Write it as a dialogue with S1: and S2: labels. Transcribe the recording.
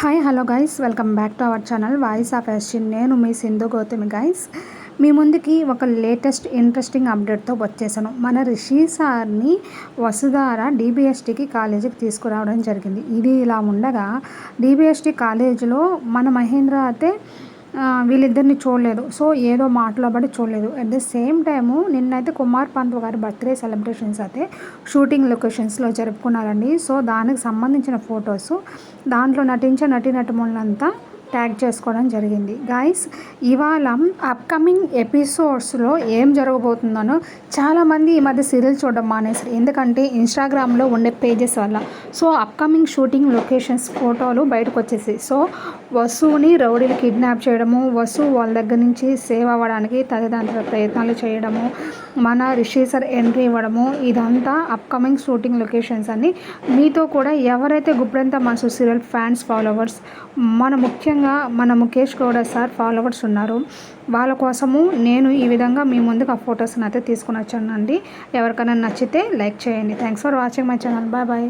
S1: Hi hello guys, welcome back to our channel voice of యాషన్. నేను మీ Sindhu Gautami guys. మీ ముందుకి ఒక లేటెస్ట్ ఇంట్రెస్టింగ్ అప్డేట్తో వచ్చేసాను. మన రిషి సార్ని వసుధార డీబీఎస్టీకి కాలేజీకి తీసుకురావడం జరిగింది. ఇది ఇలా ఉండగా డీబీఎస్టీ కాలేజీలో మన మహేంద్ర అయితే వీళ్ళిద్దరిని చూడలేదు. సో ఏదో మాటలో పడి చూడలేదు. అట్ ద సేమ్ టైము నిన్నైతే కుమార్ పంత్ గారి బర్త్డే సెలబ్రేషన్స్ అయితే షూటింగ్ లొకేషన్స్లో జరుపుకున్నారండి. సో దానికి సంబంధించిన ఫొటోస్ దాంట్లో నటించే నటీనటుములంతా ట్యాగ్ చేసుకోవడం జరిగింది. గైస్, ఇవాళ అప్కమింగ్ ఎపిసోడ్స్లో ఏం జరగబోతుందనో చాలామంది ఈ మధ్య సీరియల్ చూడడం మానేసారు. ఎందుకంటే ఇన్స్టాగ్రామ్లో ఉండే పేజెస్ వల్ల. సో అప్కమింగ్ షూటింగ్ లొకేషన్స్ ఫోటోలు బయటకు వచ్చేసాయి. సో వసుని రౌడీలు కిడ్నాప్ చేయడము, వసు వాళ్ళ దగ్గర నుంచి సేవ్ అవ్వడానికి తల్లిదండ్రుల ప్రయత్నాలు చేయడము, మన రిషి సార్ ఎంట్రీ ఇవ్వడము, ఇదంతా అప్కమింగ్ షూటింగ్ లొకేషన్స్ అని. మీతో కూడా ఎవరైతే గుప్పెడంత మనసు సీరియల్ ఫ్యాన్స్ ఫాలోవర్స్ ముఖ్యంగా మన ముఖేష్ గౌడ సార్ ఫాలోవర్స్ ఉన్నారు, వాళ్ళ కోసము నేను ఈ విధంగా మీ ముందుకు ఆ ఫొటోస్ని అయితే తీసుకుని వచ్చానండి. ఎవరికైనా నచ్చితే లైక్ చేయండి. Thanks for watching my channel. Bye bye.